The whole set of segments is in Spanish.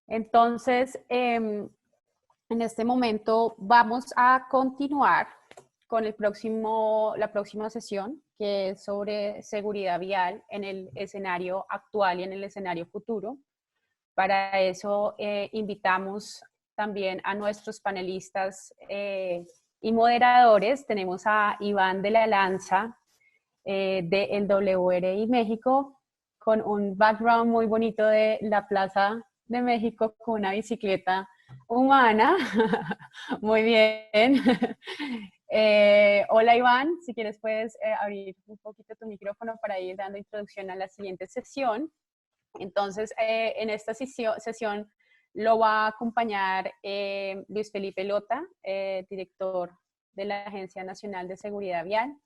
Entonces, en este momento vamos a continuar con la próxima sesión, que es sobre seguridad vial en el escenario actual y en el escenario futuro. Para eso invitamos también a nuestros panelistas y moderadores. Tenemos a Iván de la Lanza del WRI México, con un background muy bonito de la Plaza de México con una bicicleta humana. Muy bien. Hola Iván, si quieres puedes abrir un poquito tu micrófono para ir dando introducción a la siguiente sesión. Entonces, en esta sesión lo va a acompañar Luis Felipe Lota, director de la Agencia Nacional de Seguridad Vial,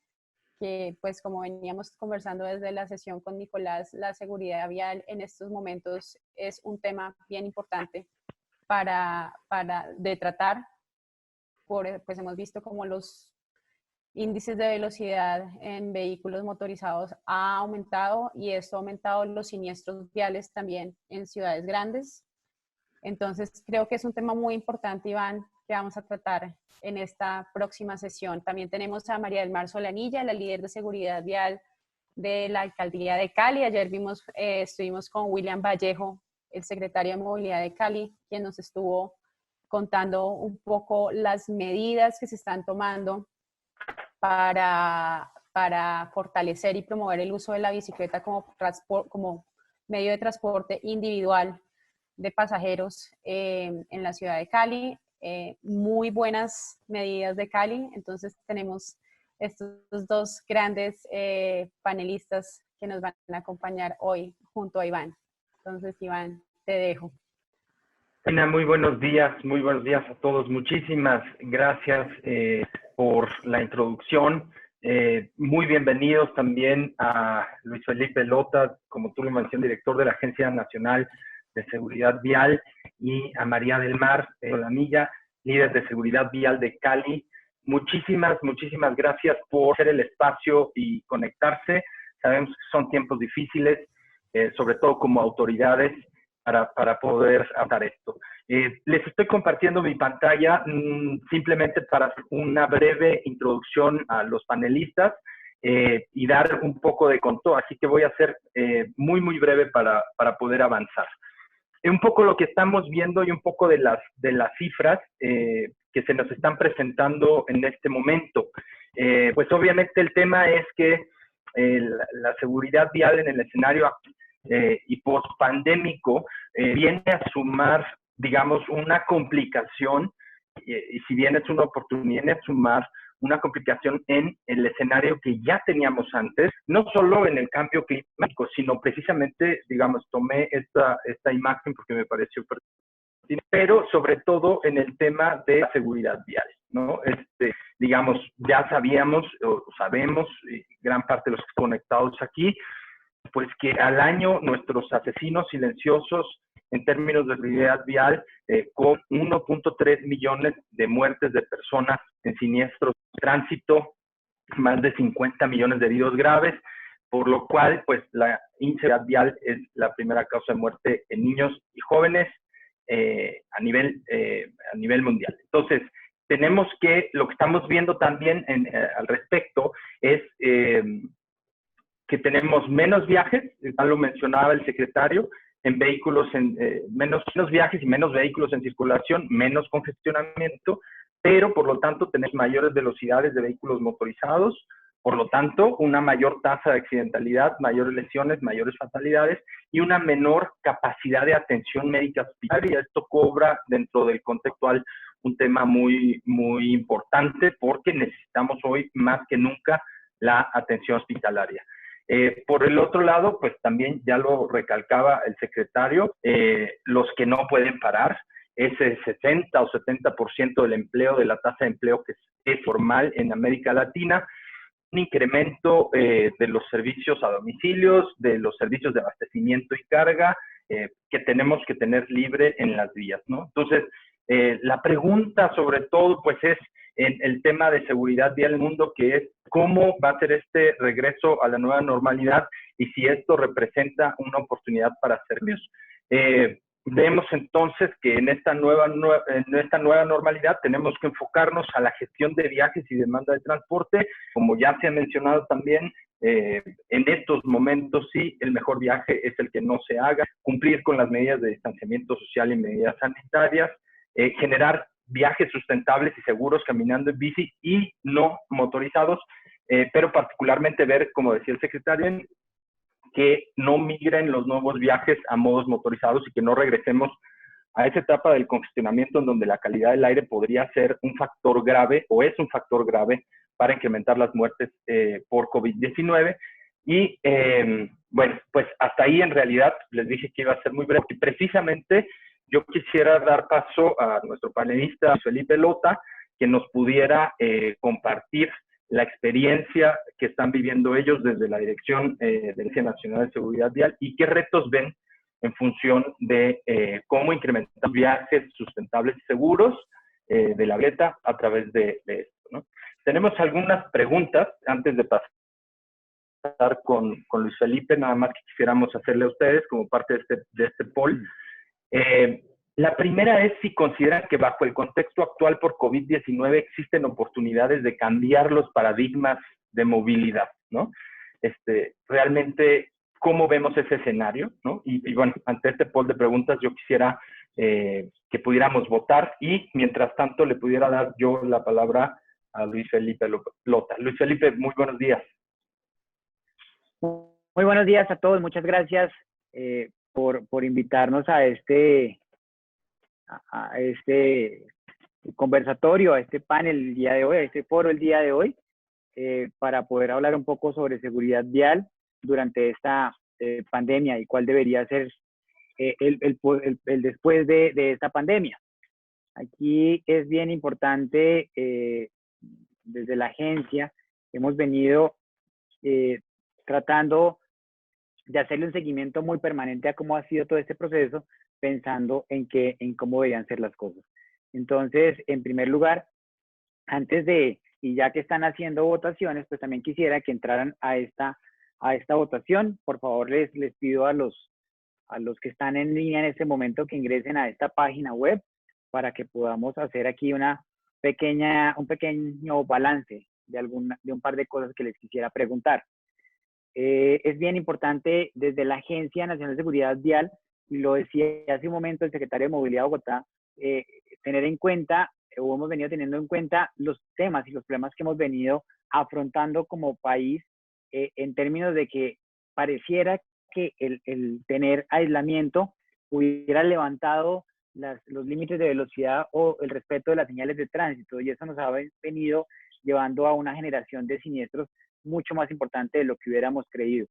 que pues como veníamos conversando desde la sesión con Nicolás, la seguridad vial en estos momentos es un tema bien importante de tratar. Pues hemos visto como los índices de velocidad en vehículos motorizados ha aumentado y esto ha aumentado los siniestros viales también en ciudades grandes. Entonces creo que es un tema muy importante, Iván, que vamos a tratar en esta próxima sesión. También tenemos a María del Mar Solanilla, la líder de seguridad vial de la Alcaldía de Cali. Ayer estuvimos con William Vallejo, el secretario de Movilidad de Cali, quien nos estuvo contando un poco las medidas que se están tomando para fortalecer y promover el uso de la bicicleta como medio de transporte individual de pasajeros en la ciudad de Cali. Muy buenas medidas de Cali. Entonces tenemos estos dos grandes panelistas que nos van a acompañar hoy junto a Iván. Entonces, Iván, te dejo. Muy buenos días a todos. Muchísimas gracias por la introducción. Muy bienvenidos también a Luis Felipe Lota, como tú lo mencionas, director de la Agencia Nacional de Seguridad Vial, y a María del Mar Solanilla, líder de Seguridad Vial de Cali. Muchísimas gracias por hacer el espacio y conectarse. Sabemos que son tiempos difíciles, sobre todo como autoridades, para poder hablar esto. Les estoy compartiendo mi pantalla simplemente para hacer una breve introducción a los panelistas y dar un poco de contexto, así que voy a ser muy breve para poder avanzar. Un poco lo que estamos viendo y un poco de las cifras que se nos están presentando en este momento. Pues obviamente el tema es que la seguridad vial en el escenario y post-pandémico viene a sumar, digamos, una complicación, y si bien es una oportunidad, viene a sumar una complicación en el escenario que ya teníamos antes, no solo en el cambio climático, sino precisamente, digamos, tomé esta imagen porque me pareció pertinente, pero sobre todo en el tema de la seguridad vial, ¿no? Digamos, ya sabíamos, o sabemos, gran parte de los conectados aquí, pues que al año nuestros asesinos silenciosos en términos de seguridad vial, con 1.3 millones de muertes de personas en siniestros de tránsito, más de 50 millones de heridos graves, por lo cual pues la inseguridad vial es la primera causa de muerte en niños y jóvenes a nivel mundial. Entonces, tenemos que, lo que estamos viendo también al respecto es que tenemos menos viajes, ya lo mencionaba el secretario, en vehículos, menos viajes y menos vehículos en circulación, menos congestionamiento, pero por lo tanto tenemos mayores velocidades de vehículos motorizados, por lo tanto una mayor tasa de accidentalidad, mayores lesiones, mayores fatalidades y una menor capacidad de atención médica hospitalaria. Esto cobra dentro del contexto actual un tema muy importante porque necesitamos hoy más que nunca la atención hospitalaria. Por el otro lado, pues también ya lo recalcaba el secretario, los que no pueden parar, ese 60 o 70% del empleo, de la tasa de empleo que es formal en América Latina, un incremento de los servicios a domicilios, de los servicios de abastecimiento y carga que tenemos que tener libre en las vías, ¿no? Entonces, la pregunta sobre todo, pues es en el tema de seguridad vial en el mundo, que es cómo va a ser este regreso a la nueva normalidad y si esto representa una oportunidad para servicios. vemos entonces que en esta nueva normalidad tenemos que enfocarnos a la gestión de viajes y demanda de transporte. Como ya se ha mencionado también, en estos momentos sí, el mejor viaje es el que no se haga, cumplir con las medidas de distanciamiento social y medidas sanitarias, generar viajes sustentables y seguros caminando en bici y no motorizados, pero particularmente ver, como decía el secretario, que no migren los nuevos viajes a modos motorizados y que no regresemos a esa etapa del congestionamiento en donde la calidad del aire podría ser un factor grave o es un factor grave para incrementar las muertes por COVID-19. Y bueno, pues hasta ahí en realidad les dije que iba a ser muy breve. Y precisamente yo quisiera dar paso a nuestro panelista Felipe Lota, que nos pudiera compartir la experiencia que están viviendo ellos desde la Dirección de la Agencia Nacional de Seguridad Vial y qué retos ven en función de cómo incrementar viajes sustentables y seguros de la bicicleta a través de esto, ¿no? Tenemos algunas preguntas antes de pasar con Luis Felipe, nada más que quisiéramos hacerle a ustedes como parte de este poll. La primera es si consideran que bajo el contexto actual por COVID-19 existen oportunidades de cambiar los paradigmas de movilidad, ¿no? Realmente, ¿cómo vemos ese escenario, ¿no? Y bueno, ante este poll de preguntas yo quisiera que pudiéramos votar y mientras tanto le pudiera dar yo la palabra a Luis Felipe Lota. Luis Felipe, muy buenos días. Muy buenos días a todos, muchas gracias por invitarnos a este conversatorio, a este panel el día de hoy, a este foro el día de hoy, para poder hablar un poco sobre seguridad vial durante esta pandemia y cuál debería ser el después de esta pandemia. Aquí es bien importante, desde la agencia, hemos venido tratando de hacerle un seguimiento muy permanente a cómo ha sido todo este proceso, pensando en cómo deberían ser las cosas. Entonces, en primer lugar, y ya que están haciendo votaciones, pues también quisiera que entraran a esta votación. Por favor, les pido a los que están en línea en este momento que ingresen a esta página web para que podamos hacer aquí un pequeño balance de un par de cosas que les quisiera preguntar. Es bien importante desde la Agencia Nacional de Seguridad Vial, y lo decía hace un momento el secretario de Movilidad de Bogotá, tener en cuenta, o hemos venido teniendo en cuenta los temas y los problemas que hemos venido afrontando como país, en términos de que pareciera que el tener aislamiento hubiera levantado los límites de velocidad o el respeto de las señales de tránsito, y eso nos ha venido llevando a una generación de siniestros mucho más importante de lo que hubiéramos creído.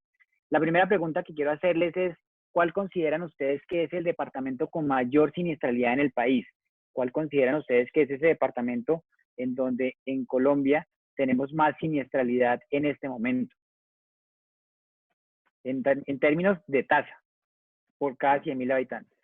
La primera pregunta que quiero hacerles es, ¿cuál consideran ustedes que es el departamento con mayor siniestralidad en el país? ¿Cuál consideran ustedes que es ese departamento en donde en Colombia tenemos más siniestralidad en este momento? En términos de tasa, por cada 100.000 habitantes.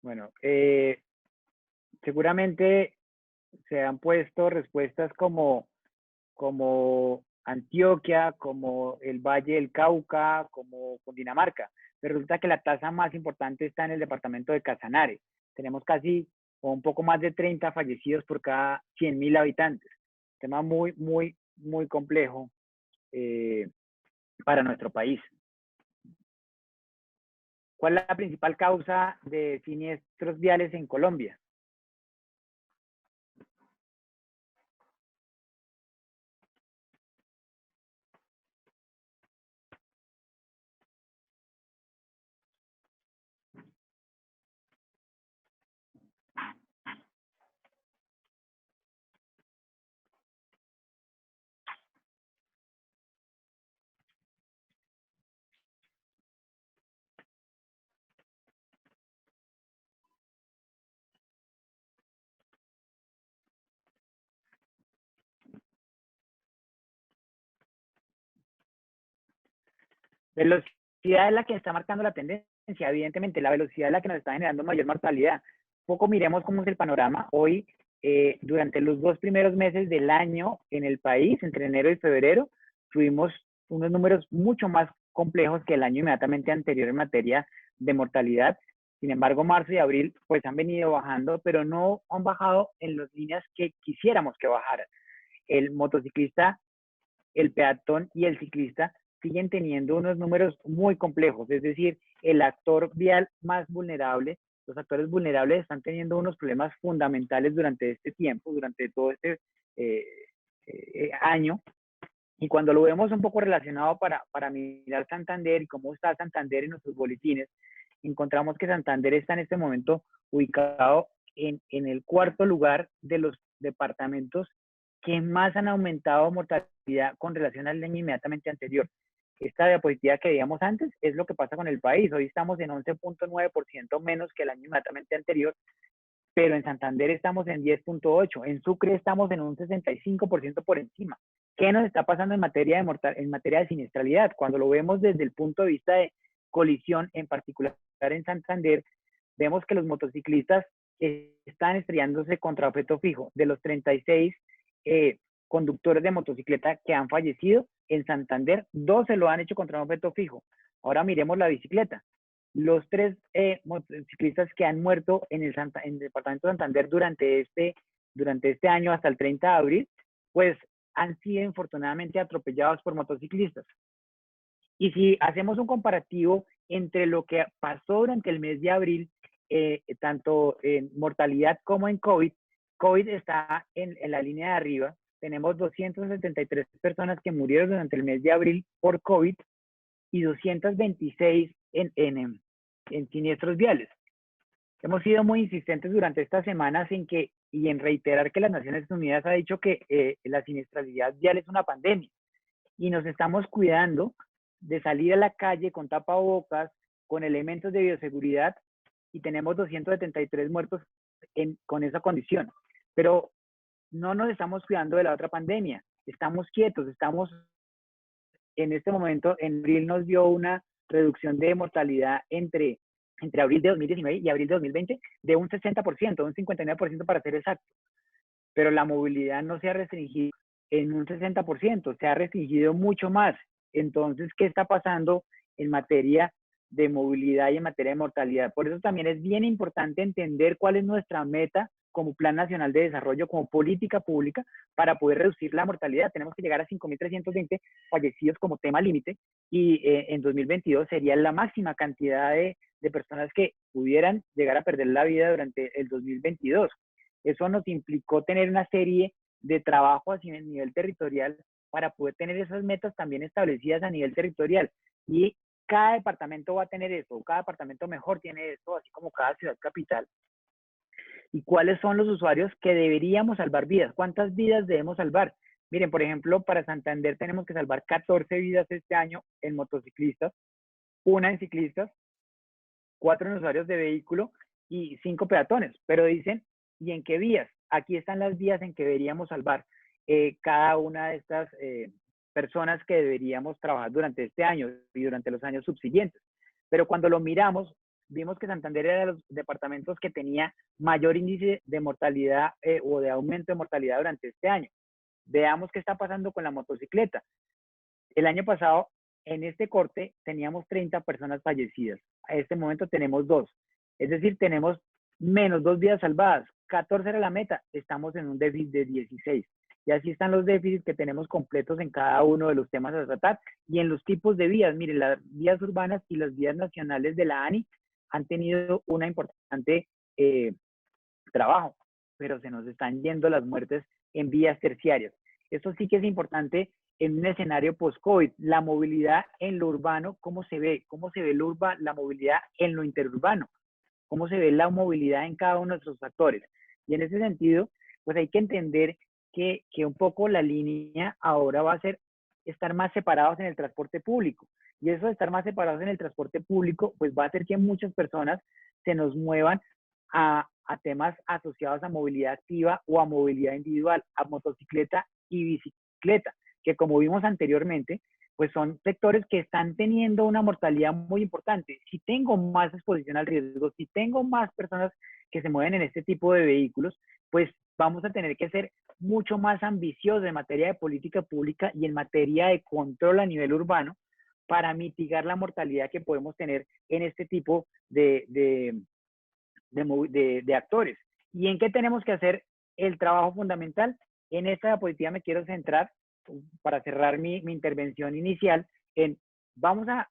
Bueno, seguramente se han puesto respuestas como Antioquia, como el Valle del Cauca, como Cundinamarca. Pero resulta que la tasa más importante está en el departamento de Casanare. Tenemos casi o un poco más de 30 fallecidos por cada 100.000 habitantes. Tema muy, muy, muy complejo para nuestro país. ¿Cuál es la principal causa de siniestros viales en Colombia? Velocidad es la que está marcando la tendencia, evidentemente, la velocidad es la que nos está generando mayor mortalidad. Poco miremos cómo es el panorama. Hoy, durante los 2 primeros meses del año en el país, entre enero y febrero, tuvimos unos números mucho más complejos que el año inmediatamente anterior en materia de mortalidad. Sin embargo, marzo y abril pues han venido bajando, pero no han bajado en las líneas que quisiéramos que bajaran. El motociclista, el peatón y el ciclista siguen teniendo unos números muy complejos, es decir, el actor vial más vulnerable, los actores vulnerables están teniendo unos problemas fundamentales durante este tiempo, durante todo este año, y cuando lo vemos un poco relacionado para mirar Santander y cómo está Santander en nuestros boletines, encontramos que Santander está en este momento ubicado en el 4º lugar de los departamentos que más han aumentado mortalidad con relación al año inmediatamente anterior. Esta diapositiva que veíamos antes es lo que pasa con el país. Hoy estamos en 11.9% menos que el año inmediatamente anterior, pero en Santander estamos en 10.8%, en Sucre estamos en un 65% por encima. ¿Qué nos está pasando en materia de siniestralidad? Cuando lo vemos desde el punto de vista de colisión, en particular en Santander, vemos que los motociclistas están estrellándose contra objeto fijo. De los 36 conductores de motocicleta que han fallecido en Santander, 12 lo han hecho contra un objeto fijo. Ahora miremos la bicicleta. Los 3 motociclistas que han muerto en el departamento de Santander durante este año hasta el 30 de abril, pues han sido infortunadamente atropellados por motociclistas. Y si hacemos un comparativo entre lo que pasó durante el mes de abril, tanto en mortalidad como en COVID, COVID está en la línea de arriba. Tenemos 273 personas que murieron durante el mes de abril por COVID y 226 en siniestros viales. Hemos sido muy insistentes durante estas semanas en reiterar que las Naciones Unidas ha dicho que la siniestralidad vial es una pandemia y nos estamos cuidando de salir a la calle con tapabocas, con elementos de bioseguridad, y tenemos 273 muertos con esa condición. Pero no nos estamos cuidando de la otra pandemia. Estamos quietos, en este momento, en abril nos dio una reducción de mortalidad entre abril de 2019 y abril de 2020 de un 60%, un 59% para ser exacto. Pero la movilidad no se ha restringido en un 60%, se ha restringido mucho más. Entonces, ¿qué está pasando en materia de movilidad y en materia de mortalidad? Por eso también es bien importante entender cuál es nuestra meta como Plan Nacional de Desarrollo, como política pública, para poder reducir la mortalidad. Tenemos que llegar a 5.320 fallecidos como tema límite, y en 2022 sería la máxima cantidad de personas que pudieran llegar a perder la vida durante el 2022. Eso nos implicó tener una serie de trabajos a nivel territorial para poder tener esas metas también establecidas a nivel territorial. Y cada departamento va a tener eso, cada departamento mejor tiene eso, así como cada ciudad capital. ¿Y cuáles son los usuarios que deberíamos salvar vidas? ¿Cuántas vidas debemos salvar? Miren, por ejemplo, para Santander tenemos que salvar 14 vidas este año en motociclistas, 1 en ciclistas, 4 en usuarios de vehículo y 5 peatones. Pero dicen, ¿y en qué vías? Aquí están las vías en que deberíamos salvar cada una de estas personas que deberíamos trabajar durante este año y durante los años subsiguientes. Pero cuando lo miramos, vimos que Santander era de los departamentos que tenía mayor índice de mortalidad o de aumento de mortalidad durante este año. Veamos qué está pasando con la motocicleta. El año pasado, en este corte, teníamos 30 personas fallecidas. A este momento tenemos 2. Es decir, tenemos menos 2 vidas salvadas. 14 era la meta. Estamos en un déficit de 16. Y así están los déficits que tenemos completos en cada uno de los temas a tratar. Y en los tipos de vías, miren, las vías urbanas y las vías nacionales de la ANI han tenido una importante trabajo, pero se nos están yendo las muertes en vías terciarias. Eso sí que es importante en un escenario post-COVID. La movilidad en lo urbano, ¿cómo se ve? ¿Cómo se ve la movilidad en lo interurbano? ¿Cómo se ve la movilidad en cada uno de nuestros actores? Y en ese sentido, pues hay que entender que un poco la línea ahora va a ser estar más separados en el transporte público. Y eso de estar más separados en el transporte público, pues va a hacer que muchas personas se nos muevan a temas asociados a movilidad activa o a movilidad individual, a motocicleta y bicicleta, que como vimos anteriormente, pues son sectores que están teniendo una mortalidad muy importante. Si tengo más exposición al riesgo, si tengo más personas que se mueven en este tipo de vehículos, pues vamos a tener que ser mucho más ambiciosos en materia de política pública y en materia de control a nivel urbano para mitigar la mortalidad que podemos tener en este tipo de actores. ¿Y en qué tenemos que hacer el trabajo fundamental? En esta diapositiva me quiero centrar, para cerrar mi intervención inicial, en vamos a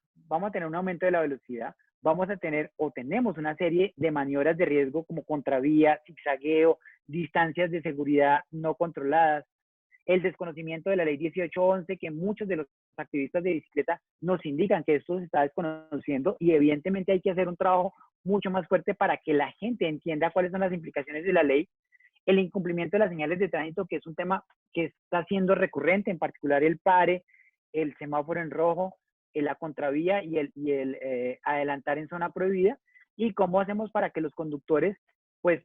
tener un aumento de la velocidad, vamos a tener o tenemos una serie de maniobras de riesgo como contravía, zigzagueo, distancias de seguridad no controladas, el desconocimiento de la ley 1811, que muchos de los activistas de bicicleta nos indican que esto se está desconociendo, y evidentemente hay que hacer un trabajo mucho más fuerte para que la gente entienda cuáles son las implicaciones de la ley. El incumplimiento de las señales de tránsito, que es un tema que está siendo recurrente, en particular el pare, el semáforo en rojo, la contravía y el adelantar en zona prohibida, y cómo hacemos para que los conductores pues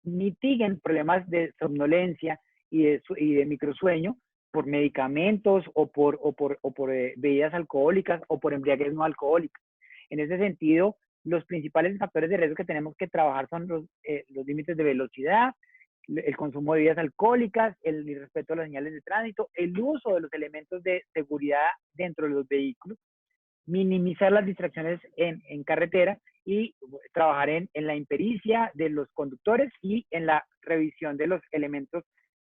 mitiguen problemas de somnolencia y de microsueño por medicamentos o por bebidas alcohólicas o por embriaguez no alcohólicas. En ese sentido, los principales factores de riesgo que tenemos que trabajar son los límites de velocidad, el consumo de bebidas alcohólicas, el irrespeto a las señales de tránsito, el uso de los elementos de seguridad dentro de los vehículos, minimizar las distracciones en carretera y trabajar en la impericia de los conductores y en la revisión de los elementos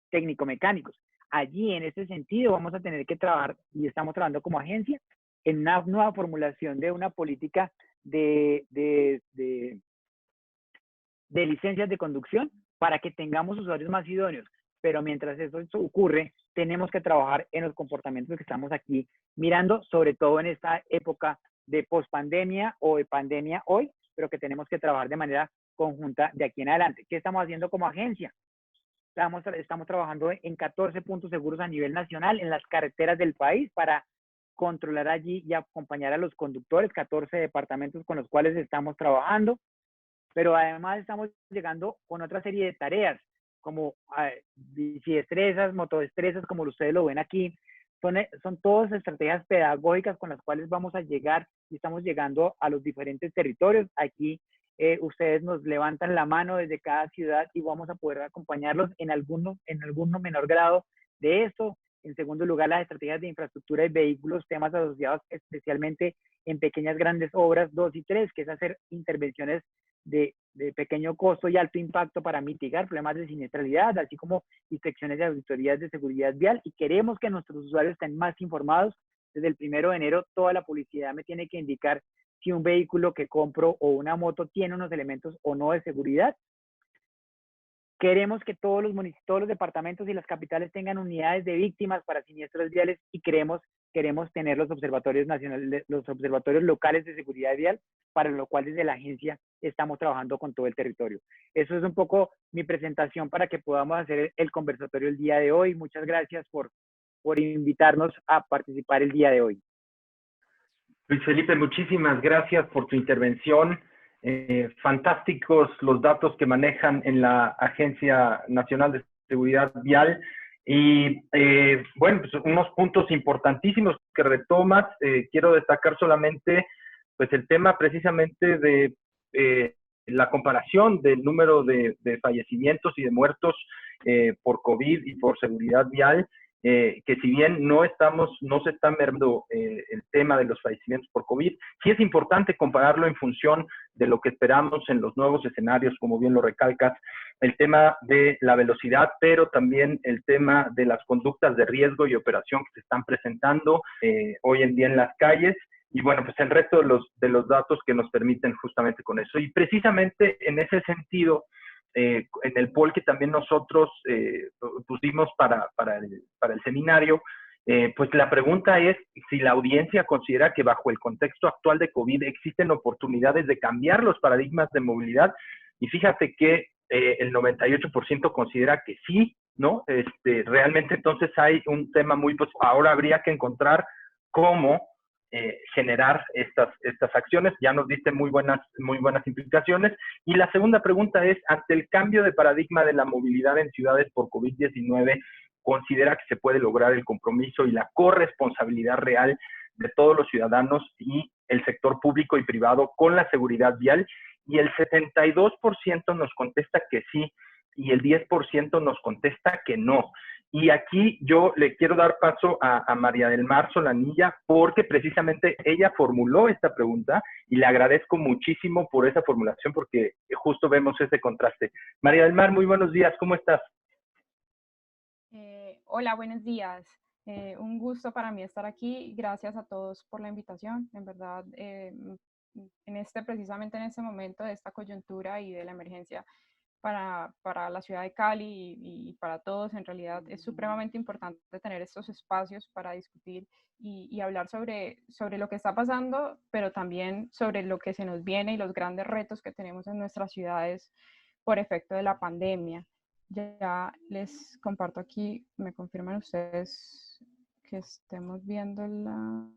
técnico-mecánicos. Allí, en ese sentido, vamos a tener que trabajar, y estamos trabajando como agencia, en una nueva formulación de una política de licencias de conducción para que tengamos usuarios más idóneos. Pero mientras eso ocurre, tenemos que trabajar en los comportamientos que estamos aquí mirando, sobre todo en esta época de pospandemia o de pandemia hoy, pero que tenemos que trabajar de manera conjunta de aquí en adelante. ¿Qué estamos haciendo como agencia? Estamos trabajando en 14 puntos seguros a nivel nacional en las carreteras del país para controlar allí y acompañar a los conductores, 14 departamentos con los cuales estamos trabajando, pero además estamos llegando con otra serie de tareas, como bicidestrezas, motodestrezas, como ustedes lo ven aquí. Son todas estrategias pedagógicas con las cuales vamos a llegar y estamos llegando a los diferentes territorios. Aquí ustedes nos levantan la mano desde cada ciudad y vamos a poder acompañarlos en alguno menor grado de esto. En segundo lugar, las estrategias de infraestructura y vehículos, temas asociados especialmente en pequeñas grandes obras 2 y 3, que es hacer intervenciones de pequeño costo y alto impacto para mitigar problemas de siniestralidad, así como inspecciones y auditorías de seguridad vial. Y queremos que nuestros usuarios estén más informados. Desde el 1 de enero, toda la publicidad me tiene que indicar si un vehículo que compro o una moto tiene unos elementos o no de seguridad. Queremos que todos los departamentos y las capitales tengan unidades de víctimas para siniestros viales, y queremos tener los observatorios nacionales, los observatorios locales de seguridad vial, para lo cual desde la agencia estamos trabajando con todo el territorio. Eso es un poco mi presentación para que podamos hacer el conversatorio el día de hoy. Muchas gracias por invitarnos a participar el día de hoy. Luis Felipe, muchísimas gracias por tu intervención. Fantásticos los datos que manejan en la Agencia Nacional de Seguridad Vial. Y bueno, pues unos puntos importantísimos que retomas. Quiero destacar solamente pues el tema precisamente de la comparación del número de fallecimientos y de muertos por COVID y por seguridad vial, que si bien no se está mermando el tema de los fallecimientos por COVID, sí es importante compararlo en función de lo que esperamos en los nuevos escenarios, como bien lo recalcas, el tema de la velocidad, pero también el tema de las conductas de riesgo y operación que se están presentando hoy en día en las calles. Y bueno, pues el resto de los datos que nos permiten justamente con eso. Y precisamente en ese sentido, en el poll que también nosotros pusimos para el seminario, pues la pregunta es si la audiencia considera que bajo el contexto actual de COVID existen oportunidades de cambiar los paradigmas de movilidad. Y fíjate que el 98% considera que sí, ¿no? Realmente entonces hay un tema pues ahora habría que encontrar cómo generar estas acciones. Ya nos diste muy buenas implicaciones. Y la segunda pregunta es, ante el cambio de paradigma de la movilidad en ciudades por COVID-19, considera que se puede lograr el compromiso y la corresponsabilidad real de todos los ciudadanos y el sector público y privado con la seguridad vial, y el 72% nos contesta que sí, y el 10% nos contesta que no. Y aquí yo le quiero dar paso a María del Mar Solanilla, porque precisamente ella formuló esta pregunta y le agradezco muchísimo por esa formulación, porque justo vemos ese contraste. María del Mar, muy buenos días, ¿cómo estás? Hola, buenos días. Un gusto para mí estar aquí. Gracias a todos por la invitación. En verdad, precisamente en este momento de esta coyuntura y de la emergencia para la ciudad de Cali y para todos, en realidad es supremamente importante tener estos espacios para discutir y hablar sobre lo que está pasando, pero también sobre lo que se nos viene y los grandes retos que tenemos en nuestras ciudades por efecto de la pandemia. Ya les comparto aquí, me confirman ustedes que estemos viendo la...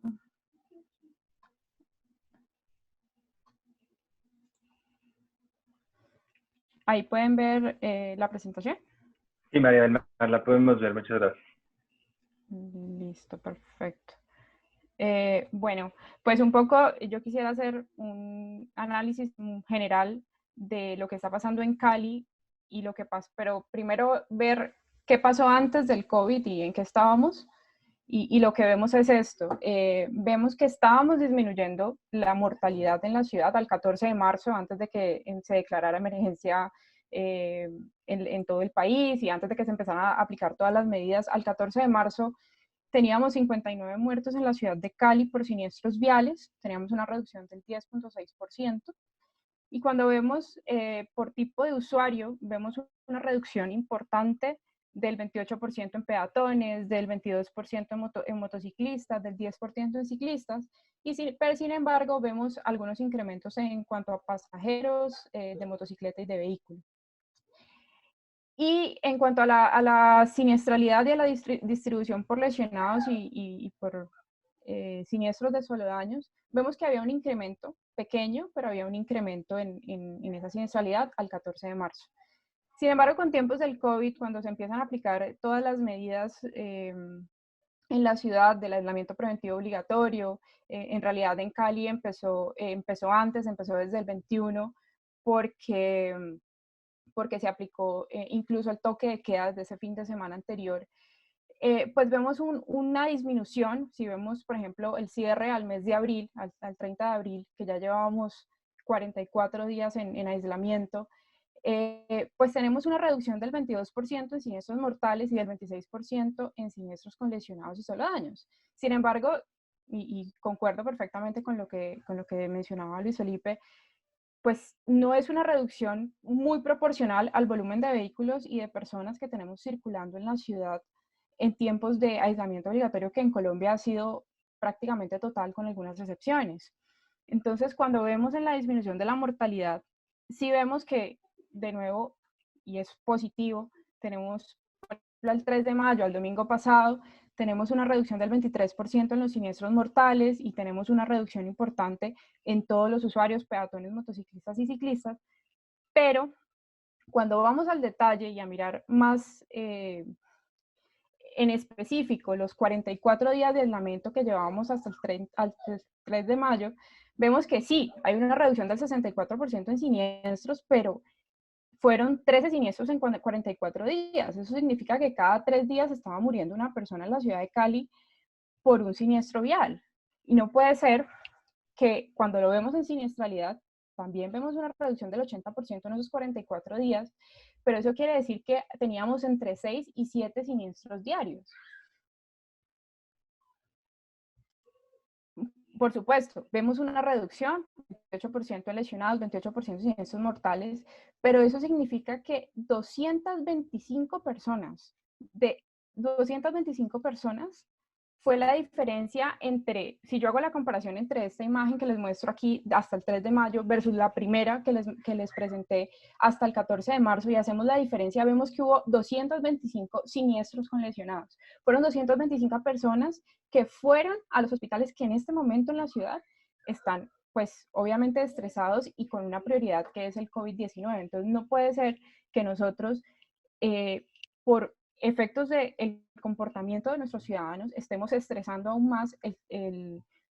Ahí pueden ver la presentación. Sí, María del Mar, la podemos ver, muchas gracias. Listo, perfecto. Bueno, pues un poco yo quisiera hacer un análisis general de lo que está pasando en Cali y lo que pasa, pero primero ver qué pasó antes del COVID y en qué estábamos. Y lo que vemos es esto, vemos que estábamos disminuyendo la mortalidad en la ciudad al 14 de marzo, antes de que se declarara emergencia en todo el país y antes de que se empezaran a aplicar todas las medidas. Al 14 de marzo teníamos 59 muertos en la ciudad de Cali por siniestros viales, teníamos una reducción del 10.6%. Y cuando vemos por tipo de usuario, vemos una reducción importante del 28% en peatones, del 22% en motociclistas, del 10% en ciclistas, pero sin embargo vemos algunos incrementos en cuanto a pasajeros de motocicleta y de vehículo. Y en cuanto a la siniestralidad y a la distribución por lesionados y por siniestros de solo daños, vemos que había un incremento pequeño, pero había un incremento en esa siniestralidad al 14 de marzo. Sin embargo, con tiempos del COVID, cuando se empiezan a aplicar todas las medidas en la ciudad del aislamiento preventivo obligatorio, en realidad en Cali empezó desde el 21, porque se aplicó incluso el toque de queda desde ese fin de semana anterior. Pues vemos una disminución. Si vemos, por ejemplo, el cierre al mes de abril, al 30 de abril, que ya llevábamos 44 días en aislamiento, pues tenemos una reducción del 22% en siniestros mortales y del 26% en siniestros con lesionados y solo daños. Sin embargo, y concuerdo perfectamente con lo que mencionaba Luis Felipe, pues no es una reducción muy proporcional al volumen de vehículos y de personas que tenemos circulando en la ciudad en tiempos de aislamiento obligatorio, que en Colombia ha sido prácticamente total con algunas excepciones. Entonces, cuando vemos en la disminución de la mortalidad, sí vemos que, de nuevo, y es positivo, tenemos el 3 de mayo, al domingo pasado, tenemos una reducción del 23% en los siniestros mortales y tenemos una reducción importante en todos los usuarios, peatones, motociclistas y ciclistas, pero cuando vamos al detalle y a mirar más en específico los 44 días de aislamiento que llevábamos hasta el 3 de mayo, vemos que sí, hay una reducción del 64% en siniestros, pero fueron 13 siniestros en 44 días. Eso significa que cada 3 días estaba muriendo una persona en la ciudad de Cali por un siniestro vial. Y no puede ser que cuando lo vemos en siniestralidad, también vemos una reducción del 80% en esos 44 días, pero eso quiere decir que teníamos entre 6 y 7 siniestros diarios. Por supuesto, vemos una reducción, 28% de lesionados, 28% de siniestros mortales, pero eso significa que 225 personas fue la diferencia entre, si yo hago la comparación entre esta imagen que les muestro aquí hasta el 3 de mayo versus la primera que les presenté hasta el 14 de marzo y hacemos la diferencia, vemos que hubo 225 siniestros con lesionados. Fueron 225 personas que fueron a los hospitales que en este momento en la ciudad están, pues, obviamente estresados y con una prioridad que es el COVID-19. Entonces, no puede ser que nosotros, por efectos del comportamiento de nuestros ciudadanos estemos estresando aún más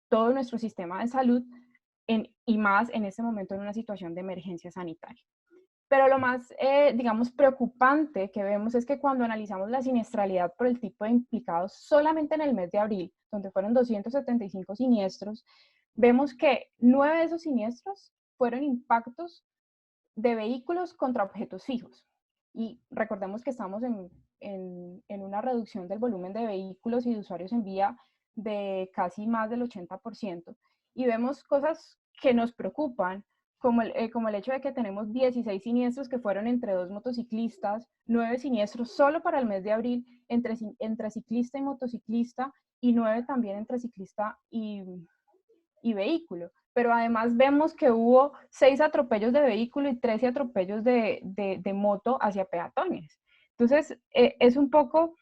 todo nuestro sistema de salud y más en este momento en una situación de emergencia sanitaria. Pero lo más, digamos, preocupante que vemos es que cuando analizamos la siniestralidad por el tipo de implicados solamente en el mes de abril, donde fueron 275 siniestros, vemos que 9 de esos siniestros fueron impactos de vehículos contra objetos fijos. Y recordemos que estamos en una reducción del volumen de vehículos y de usuarios en vía de casi más del 80%. Y vemos cosas que nos preocupan, como el hecho de que tenemos 16 siniestros que fueron entre 2 motociclistas, 9 siniestros solo para el mes de abril entre ciclista y motociclista, y 9 también entre ciclista y vehículo. Pero además vemos que hubo 6 atropellos de vehículo y 13 atropellos de moto hacia peatones. Entonces, es un poco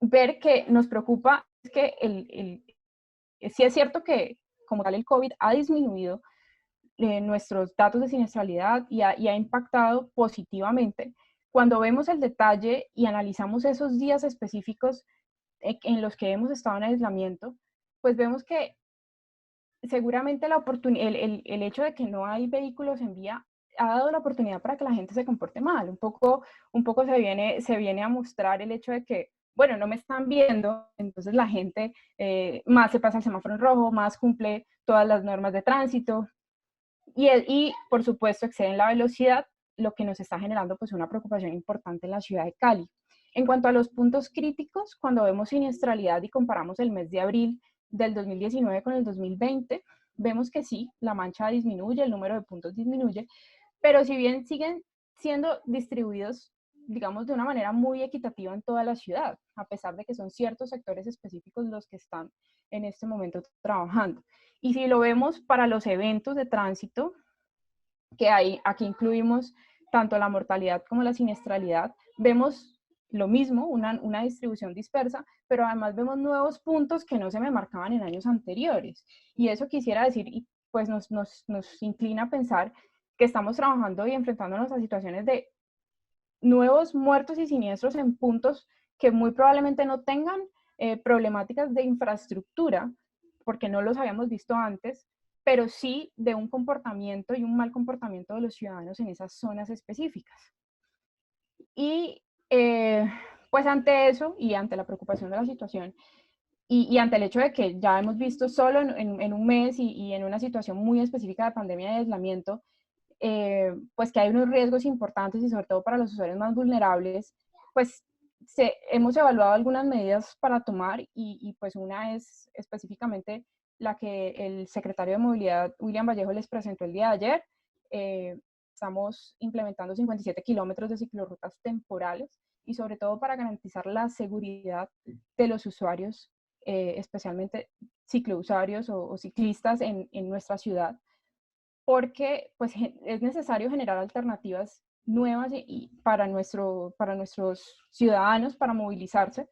ver que nos preocupa, es que sí es cierto que como tal el COVID ha disminuido nuestros datos de siniestralidad y ha impactado positivamente. Cuando vemos el detalle y analizamos esos días específicos en los que hemos estado en aislamiento, pues vemos que seguramente el hecho de que no hay vehículos en vía ha dado la oportunidad para que la gente se comporte mal. Un poco se viene a mostrar el hecho de que, bueno, no me están viendo, entonces la gente más se pasa el semáforo en rojo, más cumple todas las normas de tránsito y por supuesto exceden la velocidad, lo que nos está generando pues una preocupación importante en la ciudad de Cali. En cuanto a los puntos críticos, cuando vemos siniestralidad y comparamos el mes de abril del 2019 con el 2020, vemos que sí, la mancha disminuye, el número de puntos disminuye, pero si bien siguen siendo distribuidos, digamos, de una manera muy equitativa en toda la ciudad, a pesar de que son ciertos sectores específicos los que están en este momento trabajando. Y si lo vemos para los eventos de tránsito, que aquí incluimos tanto la mortalidad como la siniestralidad, vemos lo mismo, una distribución dispersa, pero además vemos nuevos puntos que no se me marcaban en años anteriores. Y eso quisiera decir, y pues nos inclina a pensar que estamos trabajando y enfrentándonos a situaciones de nuevos muertos y siniestros en puntos que muy probablemente no tengan problemáticas de infraestructura, porque no los habíamos visto antes, pero sí de un comportamiento y un mal comportamiento de los ciudadanos en esas zonas específicas. Y pues ante eso y ante la preocupación de la situación y ante el hecho de que ya hemos visto solo en un mes y en una situación muy específica de pandemia y aislamiento, pues que hay unos riesgos importantes y sobre todo para los usuarios más vulnerables, pues hemos evaluado algunas medidas para tomar y pues una es específicamente la que el secretario de Movilidad, William Vallejo, les presentó el día de ayer. Estamos implementando 57 kilómetros de ciclorrutas temporales y sobre todo para garantizar la seguridad de los usuarios, especialmente ciclousuarios o ciclistas en nuestra ciudad, porque pues, es necesario generar alternativas nuevas para nuestros ciudadanos para movilizarse,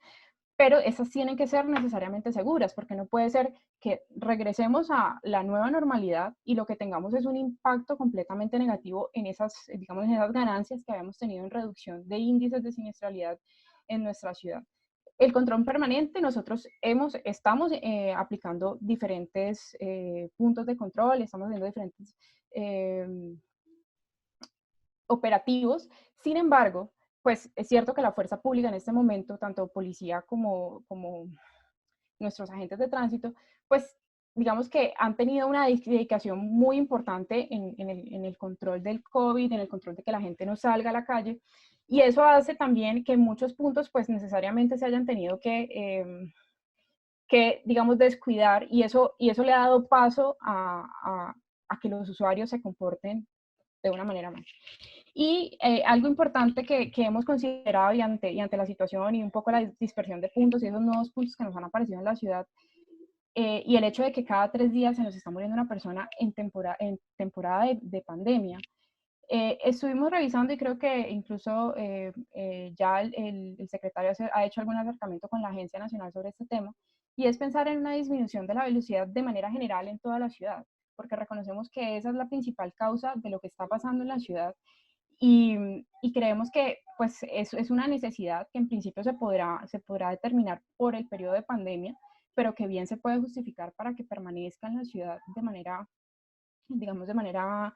pero esas tienen que ser necesariamente seguras, porque no puede ser que regresemos a la nueva normalidad y lo que tengamos es un impacto completamente negativo en esas, digamos, en esas ganancias que habíamos tenido en reducción de índices de siniestralidad en nuestra ciudad. El control permanente, nosotros estamos aplicando diferentes puntos de control, estamos haciendo diferentes operativos. Sin embargo, pues es cierto que la fuerza pública en este momento, tanto policía como nuestros agentes de tránsito, pues digamos que han tenido una dedicación muy importante en el control del COVID, en el control de que la gente no salga a la calle, y eso hace también que en muchos puntos pues necesariamente se hayan tenido que digamos, descuidar, y eso le ha dado paso a que los usuarios se comporten de una manera más. Y algo importante que hemos considerado y ante la situación y un poco la dispersión de puntos y esos nuevos puntos que nos han aparecido en la ciudad, y el hecho de que cada 3 días se nos está muriendo una persona en temporada de pandemia, estuvimos revisando y creo que incluso ya el secretario ha hecho algún acercamiento con la Agencia Nacional sobre este tema, y es pensar en una disminución de la velocidad de manera general en toda la ciudad, porque reconocemos que esa es la principal causa de lo que está pasando en la ciudad y creemos que pues es una necesidad que en principio se podrá determinar por el periodo de pandemia, pero que bien se puede justificar para que permanezca en la ciudad de manera, digamos, de manera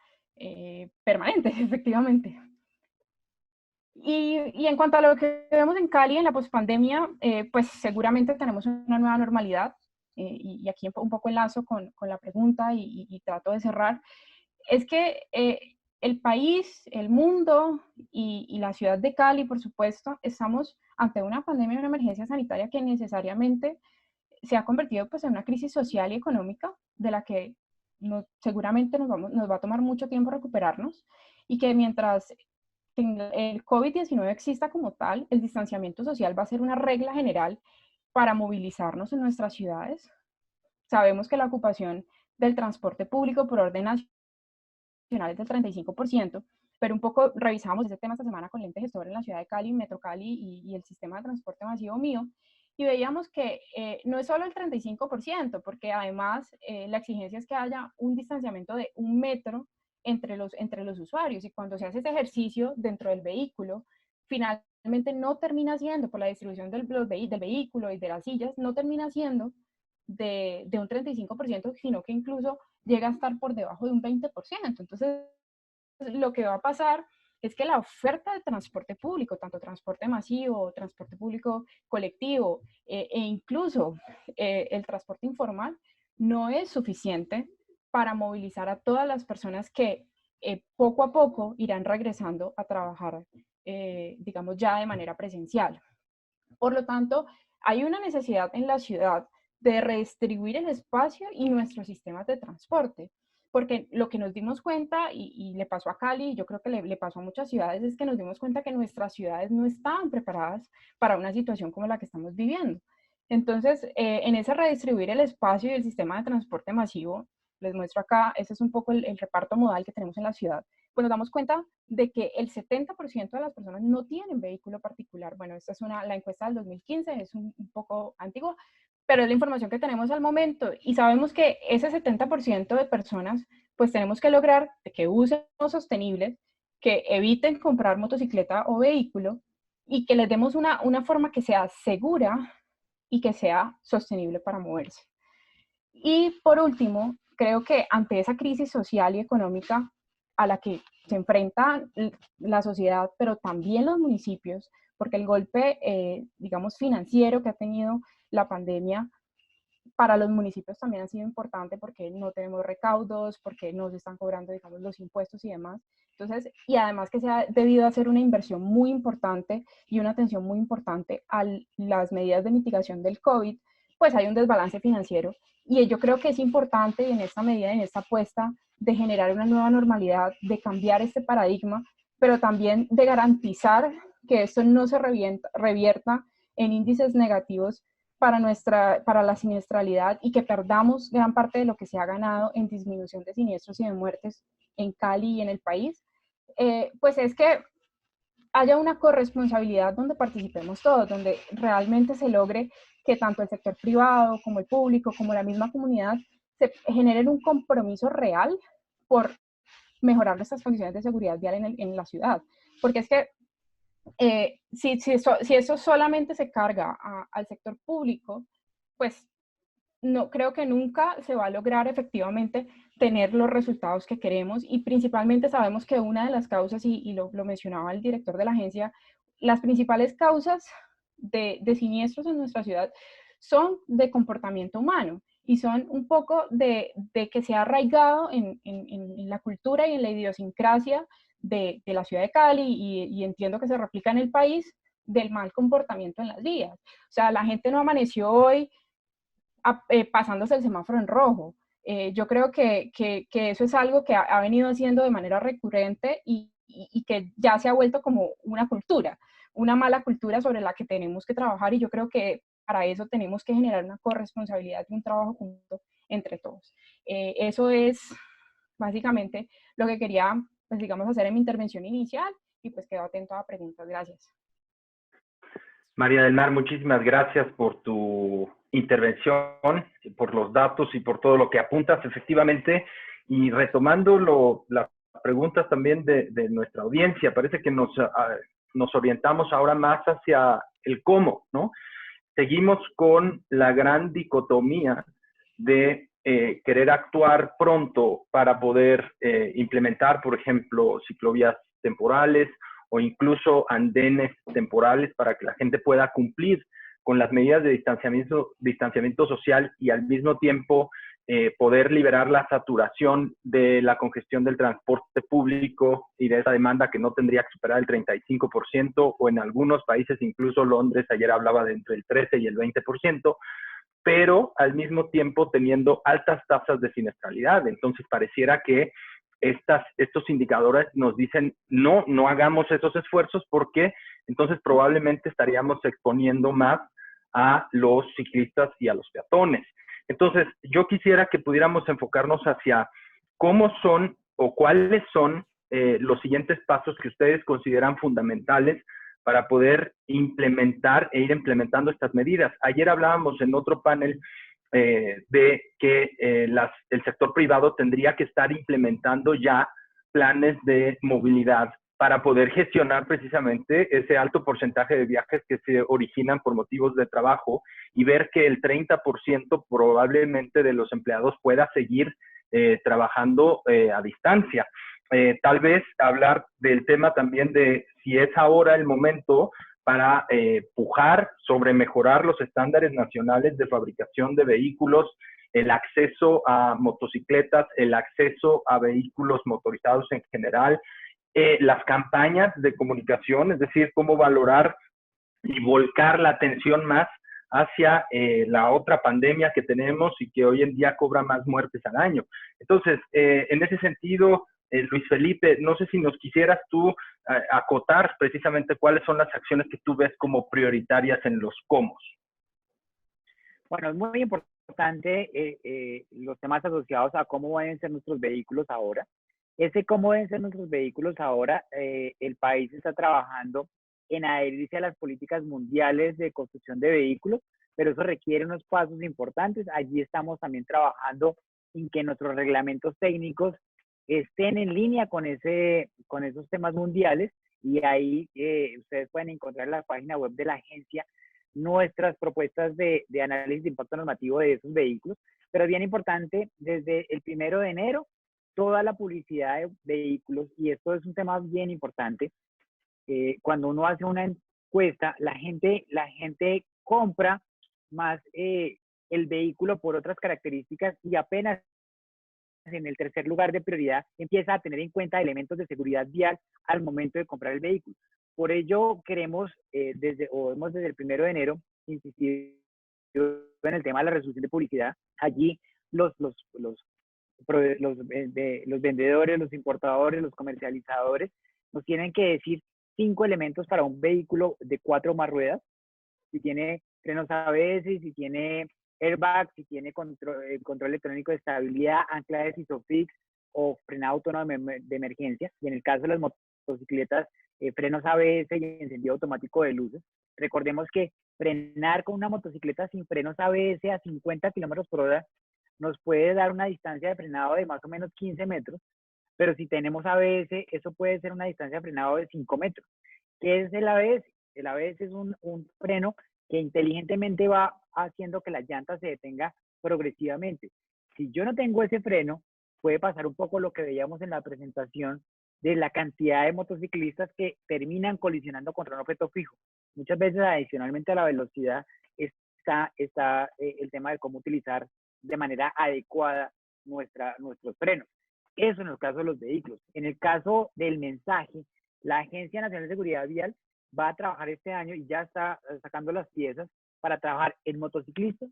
permanente, efectivamente. Y en cuanto a lo que vemos en Cali en la pospandemia, pues seguramente tenemos una nueva normalidad, y aquí un poco enlazo con la pregunta y trato de cerrar, es que el país, el mundo y la ciudad de Cali, por supuesto, estamos ante una pandemia, una emergencia sanitaria que necesariamente se ha convertido pues, en una crisis social y económica de la que seguramente nos va a tomar mucho tiempo recuperarnos, y que mientras el COVID-19 exista como tal, el distanciamiento social va a ser una regla general para movilizarnos en nuestras ciudades. Sabemos que la ocupación del transporte público por orden nacional es del 35%, pero un poco revisamos ese tema esta semana con el ente gestor en la ciudad de Cali, Metro Cali y el sistema de transporte masivo mío, y veíamos que no es solo el 35%, porque además la exigencia es que haya un distanciamiento de 1 metro entre los usuarios, y cuando se hace ese ejercicio dentro del vehículo, finalmente no termina siendo, por la distribución del vehículo y de las sillas, no termina siendo de un 35%, sino que incluso llega a estar por debajo de un 20%. Entonces, lo que va a pasar es que la oferta de transporte público, tanto transporte masivo, transporte público colectivo e incluso el transporte informal, no es suficiente para movilizar a todas las personas que poco a poco irán regresando a trabajar, digamos, ya de manera presencial. Por lo tanto, hay una necesidad en la ciudad de redistribuir el espacio y nuestros sistemas de transporte, porque lo que nos dimos cuenta, y le pasó a Cali, y yo creo que le pasó a muchas ciudades, es que nos dimos cuenta que nuestras ciudades no estaban preparadas para una situación como la que estamos viviendo. Entonces, en ese redistribuir el espacio y el sistema de transporte masivo, les muestro acá, ese es un poco el reparto modal que tenemos en la ciudad, pues nos damos cuenta de que el 70% de las personas no tienen vehículo particular. Bueno, esta es la encuesta del 2015, es un poco antigua, pero es la información que tenemos al momento, y sabemos que ese 70% de personas, pues tenemos que lograr que usen sostenibles, que eviten comprar motocicleta o vehículo, y que les demos una forma que sea segura y que sea sostenible para moverse. Y por último, creo que ante esa crisis social y económica a la que se enfrenta la sociedad, pero también los municipios, porque el golpe, digamos, financiero que ha tenido la pandemia para los municipios también ha sido importante, porque no tenemos recaudos, porque no se están cobrando, digamos, los impuestos y demás. Entonces, y además que se ha debido hacer una inversión muy importante y una atención muy importante a las medidas de mitigación del COVID, pues hay un desbalance financiero. Y yo creo que es importante en esta medida, en esta apuesta de generar una nueva normalidad, de cambiar este paradigma, pero también de garantizar que esto no se revierta en índices negativos para la siniestralidad, y que perdamos gran parte de lo que se ha ganado en disminución de siniestros y de muertes en Cali y en el país, pues es que haya una corresponsabilidad donde participemos todos, donde realmente se logre que tanto el sector privado como el público, como la misma comunidad, se generen un compromiso real por mejorar nuestras condiciones de seguridad vial en la ciudad. Porque es que si eso solamente se carga al sector público, pues no creo que nunca se va a lograr efectivamente tener los resultados que queremos, y principalmente sabemos que una de las causas, y lo mencionaba el director de la agencia, las principales causas de siniestros en nuestra ciudad son de comportamiento humano, y son un poco de que se ha arraigado en la cultura y en la idiosincrasia de la ciudad de Cali, y entiendo que se replica en el país, del mal comportamiento en las vías. O sea, la gente no amaneció hoy pasándose el semáforo en rojo. Yo creo que eso es algo que ha venido haciendo de manera recurrente, y que ya se ha vuelto como una cultura, una mala cultura sobre la que tenemos que trabajar, y yo creo que para eso tenemos que generar una corresponsabilidad y un trabajo junto entre todos. Eso es básicamente lo que quería, pues digamos, hacer en mi intervención inicial, y pues quedo atento a preguntas. Gracias. María del Mar, muchísimas gracias por tu intervención, por los datos y por todo lo que apuntas, efectivamente. Y retomando la preguntas también de nuestra audiencia. Parece que nos orientamos ahora más hacia el cómo, ¿no? Seguimos con la gran dicotomía de querer actuar pronto para poder implementar, por ejemplo, ciclovías temporales o incluso andenes temporales para que la gente pueda cumplir con las medidas de distanciamiento social y al mismo tiempo poder liberar la saturación de la congestión del transporte público y de esa demanda que no tendría que superar el 35%, o en algunos países, incluso Londres ayer hablaba de entre el 13 y el 20%, pero al mismo tiempo teniendo altas tasas de siniestralidad. Entonces pareciera que estos indicadores nos dicen no hagamos esos esfuerzos, porque entonces probablemente estaríamos exponiendo más a los ciclistas y a los peatones. Entonces, yo quisiera que pudiéramos enfocarnos hacia cómo son o cuáles son los siguientes pasos que ustedes consideran fundamentales para poder implementar e ir implementando estas medidas. Ayer hablábamos en otro panel de que el sector privado tendría que estar implementando ya planes de movilidad para poder gestionar precisamente ese alto porcentaje de viajes que se originan por motivos de trabajo, y ver que el 30% probablemente de los empleados pueda seguir trabajando a distancia. Tal vez hablar del tema también de si es ahora el momento para pujar sobre mejorar los estándares nacionales de fabricación de vehículos, el acceso a motocicletas, el acceso a vehículos motorizados en general, las campañas de comunicación, es decir, cómo valorar y volcar la atención más hacia la otra pandemia que tenemos y que hoy en día cobra más muertes al año. Entonces, en ese sentido, Luis Felipe, no sé si nos quisieras tú acotar precisamente cuáles son las acciones que tú ves como prioritarias en los cómo. Bueno, es muy importante los temas asociados a cómo deben ser nuestros vehículos ahora. Cómo deben ser nuestros vehículos ahora, el país está trabajando en adherirse a las políticas mundiales de construcción de vehículos, pero eso requiere unos pasos importantes. Allí estamos también trabajando en que nuestros reglamentos técnicos estén en línea con esos temas mundiales, y ahí ustedes pueden encontrar en la página web de la agencia nuestras propuestas de análisis de impacto normativo de esos vehículos. Pero bien importante, desde el 1 de enero, toda la publicidad de vehículos, y esto es un tema bien importante, cuando uno hace una encuesta, la gente compra más el vehículo por otras características, y apenas en el tercer lugar de prioridad empieza a tener en cuenta elementos de seguridad vial al momento de comprar el vehículo. Por ello queremos, desde el 1 de enero, insistir en el tema de la resolución de publicidad. Allí los vendedores, los importadores, los comercializadores nos tienen que decir 5 elementos para un vehículo de 4 o más ruedas: si tiene frenos ABS, si tiene airbag, si tiene control electrónico de estabilidad, anclajes ISOFIX o frenado autónomo de emergencia. Y en el caso de las motocicletas, frenos ABS y encendido automático de luces. Recordemos que frenar con una motocicleta sin frenos ABS a 50 kilómetros por hora nos puede dar una distancia de frenado de más o menos 15 metros, pero si tenemos ABS, eso puede ser una distancia de frenado de 5 metros. ¿Qué es el ABS? El ABS es un freno que inteligentemente va haciendo que la llanta se detenga progresivamente. Si yo no tengo ese freno, puede pasar un poco lo que veíamos en la presentación de la cantidad de motociclistas que terminan colisionando contra un objeto fijo. Muchas veces, adicionalmente a la velocidad, está el tema de cómo utilizar de manera adecuada nuestros frenos. Eso en el caso de los vehículos. En el caso del mensaje, la Agencia Nacional de Seguridad Vial va a trabajar este año, y ya está sacando las piezas para trabajar en motociclistas,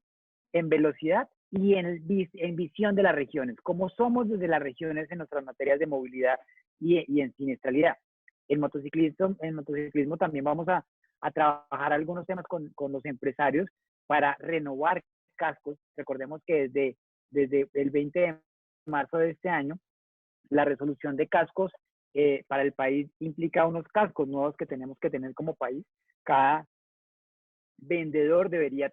en velocidad y en visión de las regiones, como somos desde las regiones en nuestras materias de movilidad y en siniestralidad. En motociclismo también vamos a trabajar algunos temas con los empresarios para renovar cascos. Recordemos que desde el 20 de marzo de este año, la resolución de cascos para el país implica unos cascos nuevos que tenemos que tener como país. Cada vendedor debería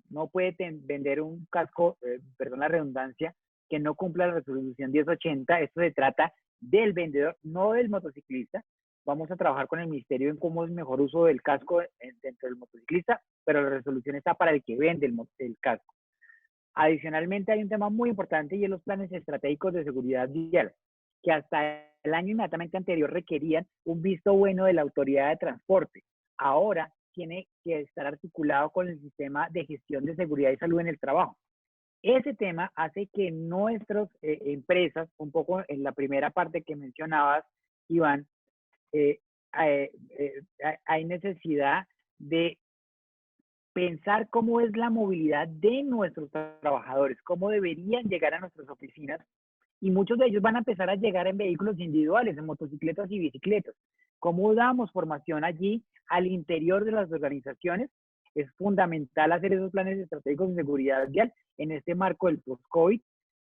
no puede vender un casco, perdón la redundancia, que no cumpla la resolución 1080. Esto se trata del vendedor, no del motociclista. Vamos a trabajar con el ministerio en cómo es el mejor uso del casco dentro del motociclista, pero la resolución está para el que vende el casco. Adicionalmente, hay un tema muy importante y es los planes estratégicos de seguridad vial, que hasta el año inmediatamente anterior requerían un visto bueno de la autoridad de transporte. Ahora tiene que estar articulado con el sistema de gestión de seguridad y salud en el trabajo. Ese tema hace que nuestras empresas, un poco en la primera parte que mencionabas, Iván, hay necesidad de pensar cómo es la movilidad de nuestros trabajadores, cómo deberían llegar a nuestras oficinas, y muchos de ellos van a empezar a llegar en vehículos individuales, en motocicletas y bicicletas. ¿Cómo damos formación allí al interior de las organizaciones? Es fundamental hacer esos planes estratégicos de seguridad vial en este marco del post-COVID,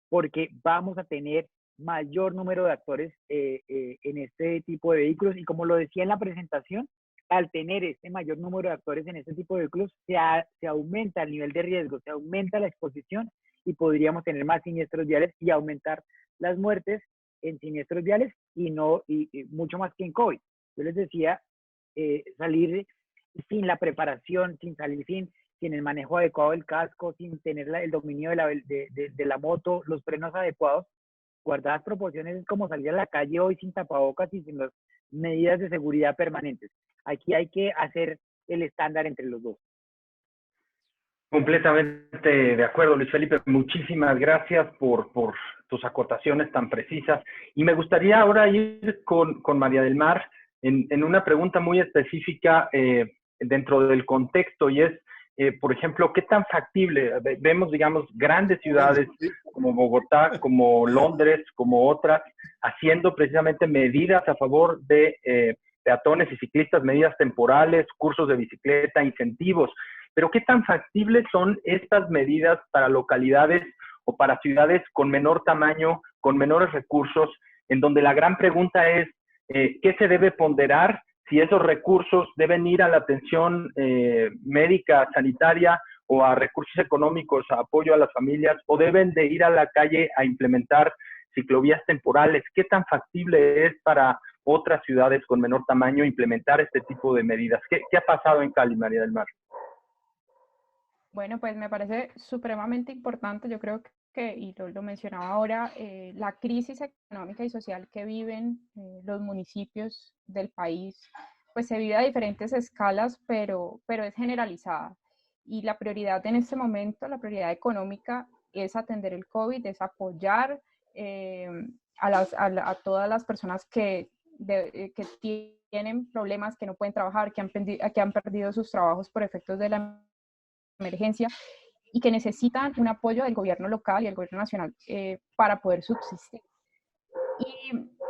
porque vamos a tener mayor número de actores en este tipo de vehículos, y como lo decía en la presentación, al tener este mayor número de actores en este tipo de vehículos, se aumenta el nivel de riesgo, se aumenta la exposición y podríamos tener más siniestros viales y aumentar las muertes en siniestros viales y mucho más que en COVID. Yo les decía, salir sin la preparación, sin salir sin el manejo adecuado del casco, sin tener el dominio de la moto, los frenos adecuados, guardadas proporciones, es como salir a la calle hoy sin tapabocas y sin las medidas de seguridad permanentes. Aquí hay que hacer el estándar entre los dos. Completamente de acuerdo, Luis Felipe. Muchísimas gracias por tus acotaciones tan precisas. Y me gustaría ahora ir con María del Mar en una pregunta muy específica dentro del contexto, y es, por ejemplo, ¿qué tan factible? Vemos, digamos, grandes ciudades como Bogotá, como Londres, como otras, haciendo precisamente medidas a favor de peatones y ciclistas, medidas temporales, cursos de bicicleta, incentivos. Pero ¿qué tan factibles son estas medidas para localidades o para ciudades con menor tamaño, con menores recursos, en donde la gran pregunta es ¿qué se debe ponderar? Si esos recursos deben ir a la atención médica, sanitaria, o a recursos económicos, a apoyo a las familias, o deben de ir a la calle a implementar ciclovías temporales. ¿Qué tan factible es para otras ciudades con menor tamaño implementar este tipo de medidas? ¿Qué ha pasado en Cali, María del Mar? Bueno, pues me parece supremamente importante. Yo creo que, y lo mencionaba ahora, la crisis económica y social que viven los municipios del país, pues se vive a diferentes escalas, pero es generalizada. Y la prioridad en este momento, la prioridad económica, es atender el COVID, es apoyar a todas las personas que tienen problemas, que no pueden trabajar, que han perdido sus trabajos por efectos de la emergencia y que necesitan un apoyo del gobierno local y del gobierno nacional para poder subsistir.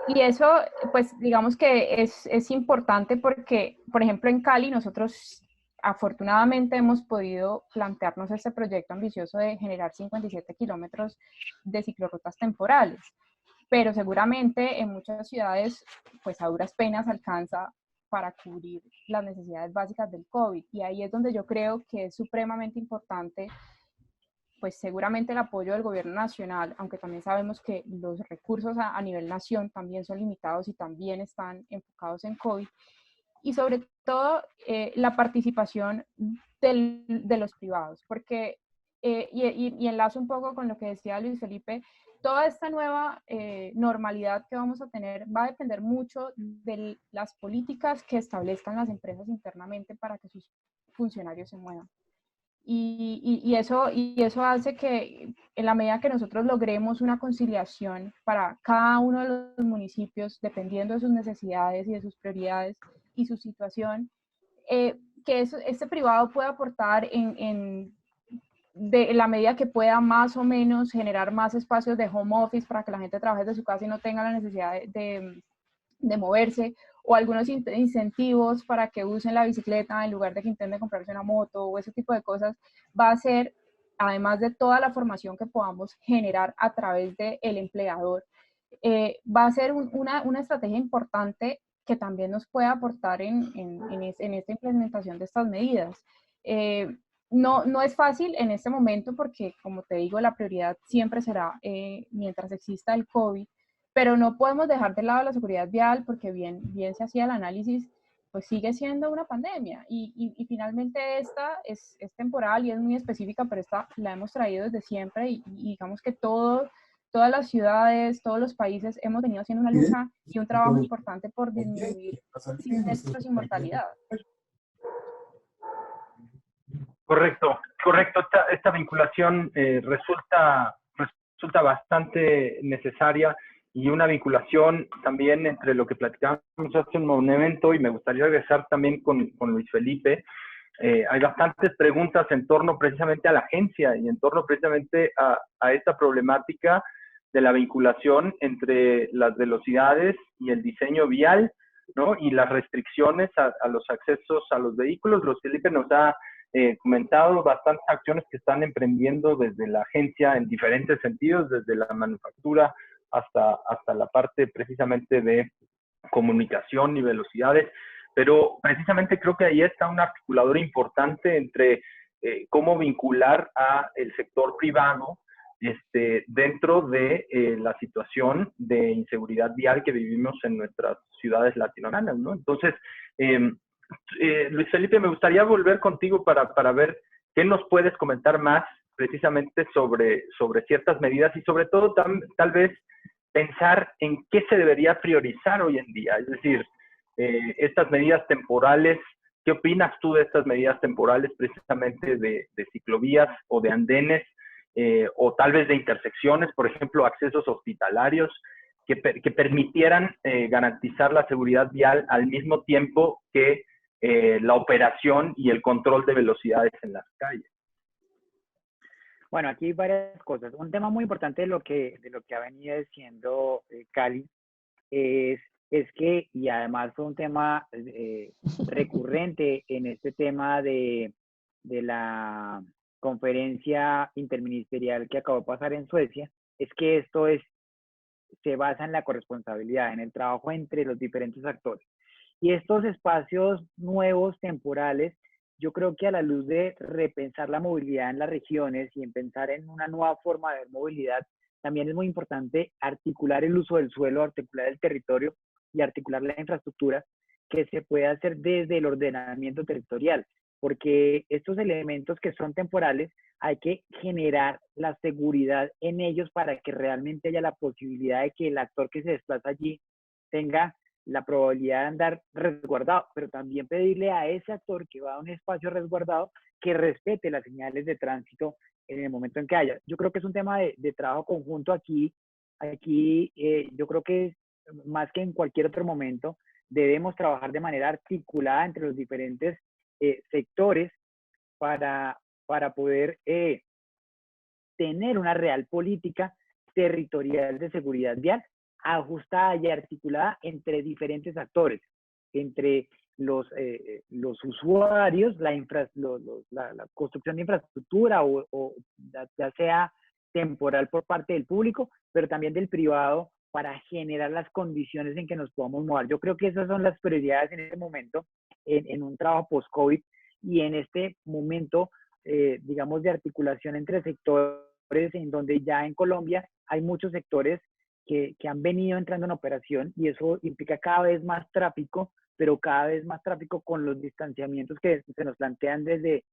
Y eso, pues digamos que es importante porque, por ejemplo, en Cali nosotros afortunadamente hemos podido plantearnos este proyecto ambicioso de generar 57 kilómetros de ciclorrutas temporales, pero seguramente en muchas ciudades, pues a duras penas alcanza para cubrir las necesidades básicas del COVID. Y ahí es donde yo creo que es supremamente importante, pues seguramente el apoyo del gobierno nacional, aunque también sabemos que los recursos a nivel nación también son limitados y también están enfocados en COVID. Y sobre todo la participación de los privados, porque, y enlazo un poco con lo que decía Luis Felipe, toda esta nueva normalidad que vamos a tener va a depender mucho de las políticas que establezcan las empresas internamente para que sus funcionarios se muevan. Y eso hace que en la medida que nosotros logremos una conciliación para cada uno de los municipios, dependiendo de sus necesidades y de sus prioridades y su situación, que este privado pueda aportar de la medida que pueda más o menos generar más espacios de home office para que la gente trabaje desde su casa y no tenga la necesidad de moverse, o algunos incentivos para que usen la bicicleta en lugar de que intenten comprarse una moto o ese tipo de cosas, va a ser, además de toda la formación que podamos generar a través del empleador, va a ser una estrategia importante que también nos puede aportar en esta implementación de estas medidas. no es fácil en este momento porque, como te digo, la prioridad siempre será mientras exista el COVID, pero no podemos dejar de lado la seguridad vial porque bien se hacía el análisis, pues sigue siendo una pandemia y finalmente esta es temporal y es muy específica, pero esta la hemos traído desde siempre y digamos que todas las ciudades, todos los países hemos venido haciendo una lucha y un trabajo importante por disminuir siniestros y mortalidad. Correcto, correcto. Esta vinculación resulta bastante necesaria y una vinculación también entre lo que platicábamos hace un momento y me gustaría regresar también con Luis Felipe. Hay bastantes preguntas en torno precisamente a la agencia y en torno precisamente a esta problemática de la vinculación entre las velocidades y el diseño vial, ¿no? Y las restricciones a los accesos a los vehículos. Luis Felipe nos ha comentado bastantes acciones que están emprendiendo desde la agencia en diferentes sentidos, desde la manufactura hasta la parte precisamente de comunicación y velocidades, pero precisamente creo que ahí está un articulador importante entre cómo vincular a el sector privado dentro de la situación de inseguridad vial que vivimos en nuestras ciudades latinoamericanas, ¿no? Entonces, Luis Felipe, me gustaría volver contigo para ver qué nos puedes comentar más precisamente sobre ciertas medidas y sobre todo tal vez pensar en qué se debería priorizar hoy en día. Es decir, estas medidas temporales, ¿qué opinas tú de estas medidas temporales precisamente de ciclovías o de andenes o tal vez de intersecciones, por ejemplo, accesos hospitalarios que permitieran garantizar la seguridad vial al mismo tiempo que la operación y el control de velocidades en las calles? Bueno, aquí hay varias cosas. Un tema muy importante de lo que ha venido diciendo Cali es que, y además fue un tema recurrente en este tema de la conferencia interministerial que acabó de pasar en Suecia, es que esto se basa en la corresponsabilidad, en el trabajo entre los diferentes actores. Y estos espacios nuevos, temporales, yo creo que a la luz de repensar la movilidad en las regiones y en pensar en una nueva forma de ver movilidad, también es muy importante articular el uso del suelo, articular el territorio y articular la infraestructura que se puede hacer desde el ordenamiento territorial, porque estos elementos que son temporales hay que generar la seguridad en ellos para que realmente haya la posibilidad de que el actor que se desplaza allí tenga la probabilidad de andar resguardado, pero también pedirle a ese actor que va a un espacio resguardado que respete las señales de tránsito en el momento en que haya. Yo creo que es un tema de trabajo conjunto aquí yo creo que más que en cualquier otro momento debemos trabajar de manera articulada entre los diferentes sectores para poder tener una real política territorial de seguridad vial ajustada y articulada entre diferentes actores, entre los usuarios, la construcción de infraestructura o ya sea temporal por parte del público, pero también del privado para generar las condiciones en que nos podamos mover. Yo creo que esas son las prioridades en este momento en un trabajo post-COVID y en este momento, digamos, de articulación entre sectores en donde ya en Colombia hay muchos sectores que han venido entrando en operación y eso implica cada vez más tráfico, pero cada vez más tráfico con los distanciamientos que se nos plantean desde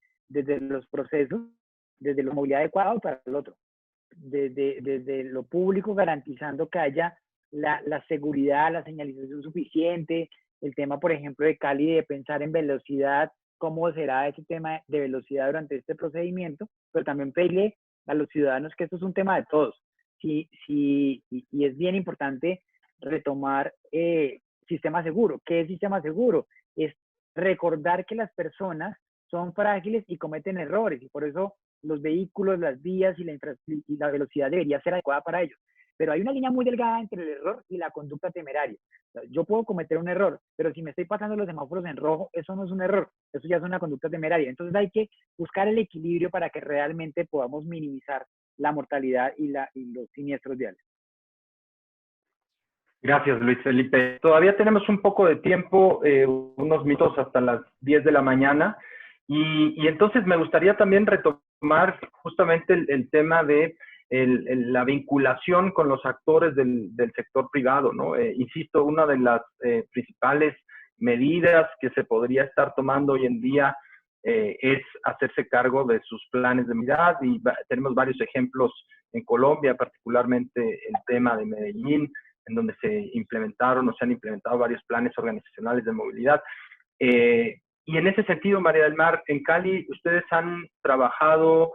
los procesos, desde la movilidad adecuada para el otro, desde lo público garantizando que haya la seguridad, la señalización suficiente, el tema, por ejemplo, de Cali, de pensar en velocidad, cómo será ese tema de velocidad durante este procedimiento, pero también pedirle a los ciudadanos que esto es un tema de todos. Y es bien importante retomar sistema seguro. ¿Qué es sistema seguro? Es recordar que las personas son frágiles y cometen errores, y por eso los vehículos, las vías y la velocidad debería ser adecuada para ellos. Pero hay una línea muy delgada entre el error y la conducta temeraria. O sea, yo puedo cometer un error, pero si me estoy pasando los semáforos en rojo, eso no es un error, eso ya es una conducta temeraria. Entonces hay que buscar el equilibrio para que realmente podamos minimizar la mortalidad y los siniestros viales. Gracias, Luis Felipe. Todavía tenemos un poco de tiempo, unos minutos hasta las 10 de la mañana. Y entonces me gustaría también retomar justamente el tema de la vinculación con los actores del sector privado, ¿no? Insisto, una de las principales medidas que se podría estar tomando hoy en día es hacerse cargo de sus planes de movilidad, y tenemos varios ejemplos en Colombia, particularmente el tema de Medellín, en donde se implementaron o se han implementado varios planes organizacionales de movilidad. Y en ese sentido, María del Mar, en Cali, ustedes han trabajado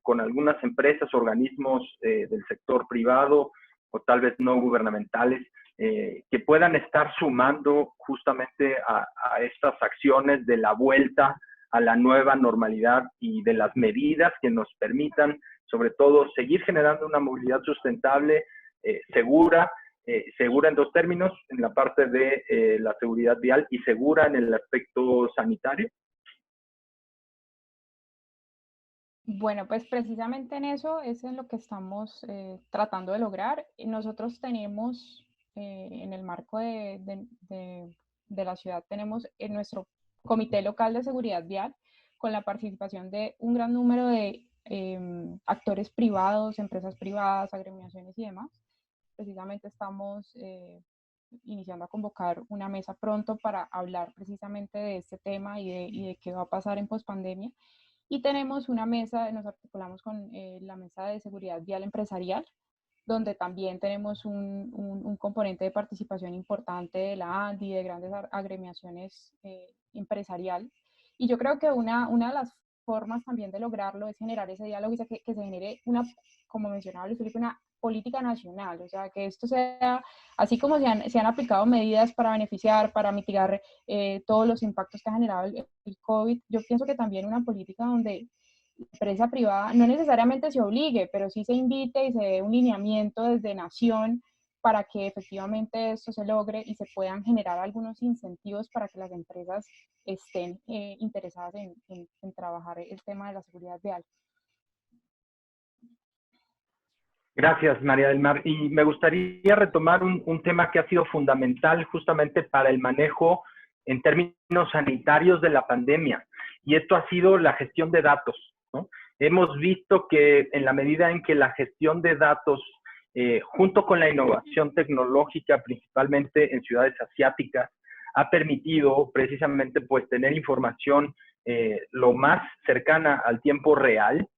con algunas empresas, organismos del sector privado o tal vez no gubernamentales, que puedan estar sumando justamente a estas acciones de la vuelta a la nueva normalidad y de las medidas que nos permitan, sobre todo, seguir generando una movilidad sustentable, segura en dos términos, en la parte de la seguridad vial y segura en el aspecto sanitario? Bueno, pues precisamente en eso es en lo que estamos tratando de lograr. Nosotros tenemos, en el marco de la ciudad, tenemos en nuestro Comité Local de Seguridad Vial, con la participación de un gran número de actores privados, empresas privadas, agremiaciones y demás. Precisamente estamos iniciando a convocar una mesa pronto para hablar precisamente de este tema y de qué va a pasar en pospandemia. Y tenemos una mesa, nos articulamos con la mesa de seguridad vial empresarial, donde también tenemos un componente de participación importante de la ANDI, de grandes agremiaciones empresariales. Y yo creo que una de las formas también de lograrlo es generar ese diálogo y que se genere una, como mencionaba Luis Felipe, una política nacional, o sea, que esto sea, así como se han aplicado medidas para beneficiar, para mitigar todos los impactos que ha generado el COVID, yo pienso que también una política donde la empresa privada no necesariamente se obligue, pero sí se invite y se dé un lineamiento desde nación para que efectivamente esto se logre y se puedan generar algunos incentivos para que las empresas estén interesadas en trabajar el tema de la seguridad vial. Gracias, María del Mar. Y me gustaría retomar un tema que ha sido fundamental justamente para el manejo en términos sanitarios de la pandemia, y esto ha sido la gestión de datos, ¿no? Hemos visto que en la medida en que la gestión de datos, junto con la innovación tecnológica, principalmente en ciudades asiáticas, ha permitido precisamente pues tener información lo más cercana al tiempo real,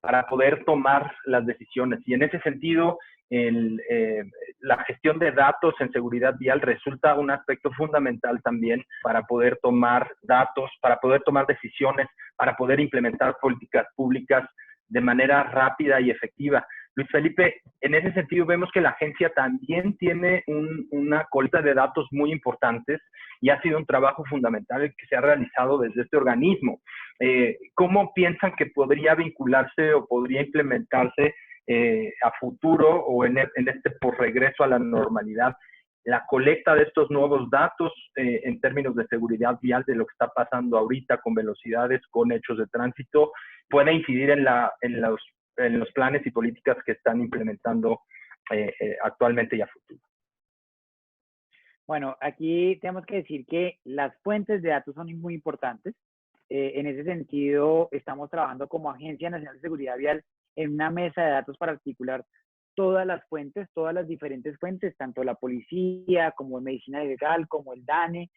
para poder tomar las decisiones. Y en ese sentido, la gestión de datos en seguridad vial resulta un aspecto fundamental también para poder tomar datos, para poder tomar decisiones, para poder implementar políticas públicas de manera rápida y efectiva. Luis Felipe, en ese sentido vemos que la agencia también tiene una colecta de datos muy importantes y ha sido un trabajo fundamental el que se ha realizado desde este organismo. ¿Cómo piensan que podría vincularse o podría implementarse a futuro o en este por regreso a la normalidad la colecta de estos nuevos datos en términos de seguridad vial, de lo que está pasando ahorita con velocidades, con hechos de tránsito, puede incidir en los planes y políticas que están implementando actualmente y a futuro? Bueno, aquí tenemos que decir que las fuentes de datos son muy importantes. En ese sentido, estamos trabajando como Agencia Nacional de Seguridad Vial en una mesa de datos para articular todas las fuentes, todas las diferentes fuentes, tanto la policía como medicina legal, como el DANE,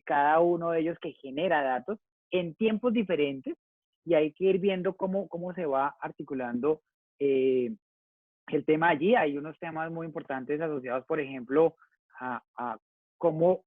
cada uno de ellos que genera datos en tiempos diferentes, y hay que ir viendo cómo se va articulando el tema allí. Hay unos temas muy importantes asociados, por ejemplo, a cómo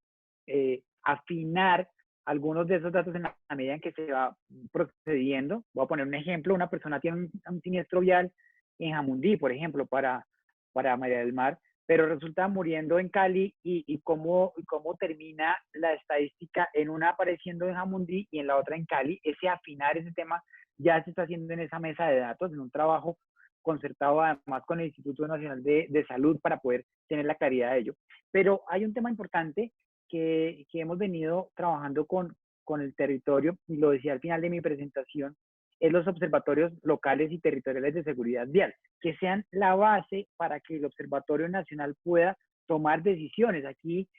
afinar algunos de esos datos en la medida en que se va procediendo. Voy a poner un ejemplo: una persona tiene un siniestro vial en Jamundí, por ejemplo, para María del Mar, pero resulta muriendo en Cali, y cómo termina la estadística en una apareciendo en Jamundí y en la otra en Cali. Ese afinar ese tema ya se está haciendo en esa mesa de datos, en un trabajo concertado además con el Instituto Nacional de Salud para poder tener la claridad de ello. Pero hay un tema importante que hemos venido trabajando con el territorio, y lo decía al final de mi presentación, es los observatorios locales y territoriales de seguridad vial, que sean la base para que el Observatorio Nacional pueda tomar decisiones. Aquí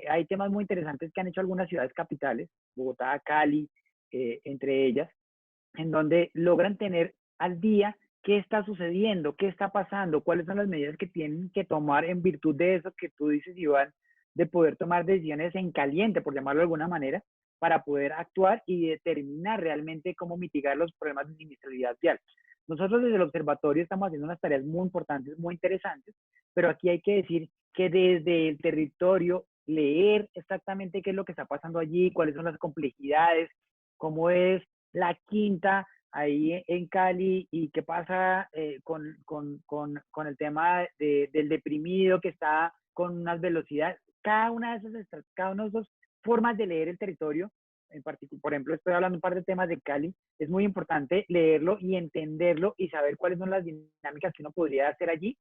hay temas muy interesantes que han hecho algunas ciudades capitales, Bogotá, Cali, entre ellas, en donde logran tener al día qué está sucediendo, qué está pasando, cuáles son las medidas que tienen que tomar en virtud de eso que tú dices, Iván, de poder tomar decisiones en caliente, por llamarlo de alguna manera, para poder actuar y determinar realmente cómo mitigar los problemas de siniestralidad vial. Nosotros desde el observatorio estamos haciendo unas tareas muy importantes, muy interesantes, pero aquí hay que decir que desde el territorio, leer exactamente qué es lo que está pasando allí, cuáles son las complejidades, cómo es la quinta ahí en Cali y qué pasa con el tema del deprimido que está con unas velocidades. Cada una de esas formas de leer el territorio, en particular, por ejemplo, estoy hablando un par de temas de Cali, es muy importante leerlo y entenderlo y saber cuáles son las dinámicas que uno podría hacer allí.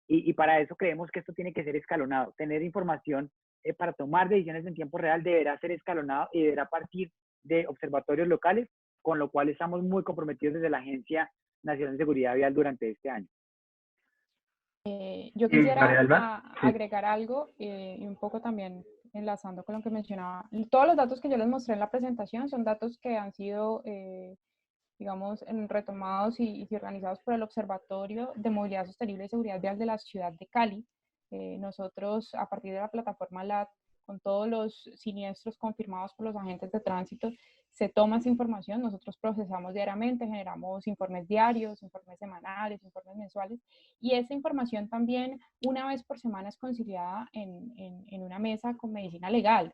Y para eso creemos que esto tiene que ser escalonado. Tener información para tomar decisiones en tiempo real deberá ser escalonado y deberá partir de observatorios locales, con lo cual estamos muy comprometidos desde la Agencia Nacional de Seguridad Vial durante este año. Yo quisiera Sí. agregar algo y un poco también enlazando con lo que mencionaba. Todos los datos que yo les mostré en la presentación son datos que han sido, digamos, retomados y organizados por el Observatorio de Movilidad Sostenible y Seguridad Vial de la ciudad de Cali. Nosotros, a partir de la plataforma LAT, con todos los siniestros confirmados por los agentes de tránsito, se toma esa información, nosotros procesamos diariamente, generamos informes diarios, informes semanales, informes mensuales, y esa información también una vez por semana es conciliada en una mesa con medicina legal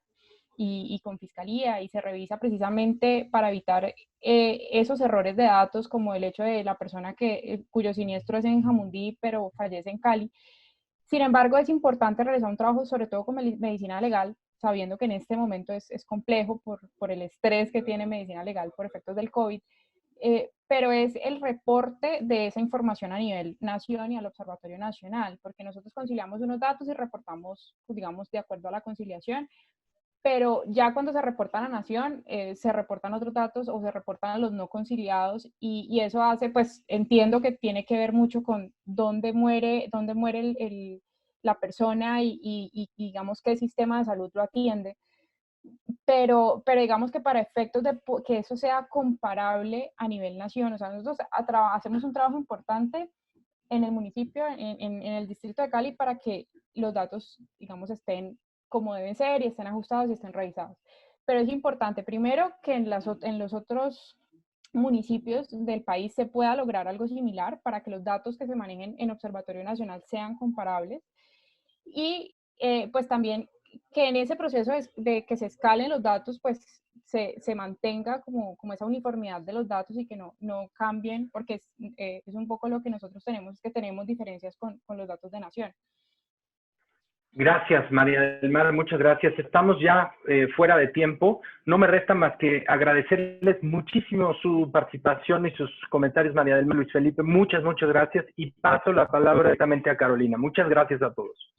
y con fiscalía, y se revisa precisamente para evitar esos errores de datos, como el hecho de la persona cuyo siniestro es en Jamundí pero fallece en Cali. Sin embargo, es importante realizar un trabajo sobre todo con medicina legal, sabiendo que en este momento es complejo por el estrés que tiene medicina legal por efectos del COVID, pero es el reporte de esa información a nivel nación y al Observatorio Nacional, porque nosotros conciliamos unos datos y reportamos, pues, digamos, de acuerdo a la conciliación, pero ya cuando se reportan a Nación, se reportan otros datos o se reportan a los no conciliados, y eso hace, pues entiendo que tiene que ver mucho con dónde muere la persona y digamos qué sistema de salud lo atiende, pero digamos que para efectos de que eso sea comparable a nivel nación, o sea, nosotros hacemos un trabajo importante en el municipio, en el distrito de Cali, para que los datos, digamos, estén como deben ser y estén ajustados y estén revisados. Pero es importante, primero, que en los otros municipios del país se pueda lograr algo similar para que los datos que se manejen en Observatorio Nacional sean comparables, y pues también que en ese proceso de que se escalen los datos, pues se mantenga como esa uniformidad de los datos y que no cambien, porque es un poco lo que nosotros tenemos, es que tenemos diferencias con los datos de Nación. Gracias, María del Mar, muchas gracias. Estamos ya fuera de tiempo. No me resta más que agradecerles muchísimo su participación y sus comentarios, María del Mar, Luis Felipe. Muchas gracias. Y paso la palabra directamente a Carolina. Muchas gracias a todos.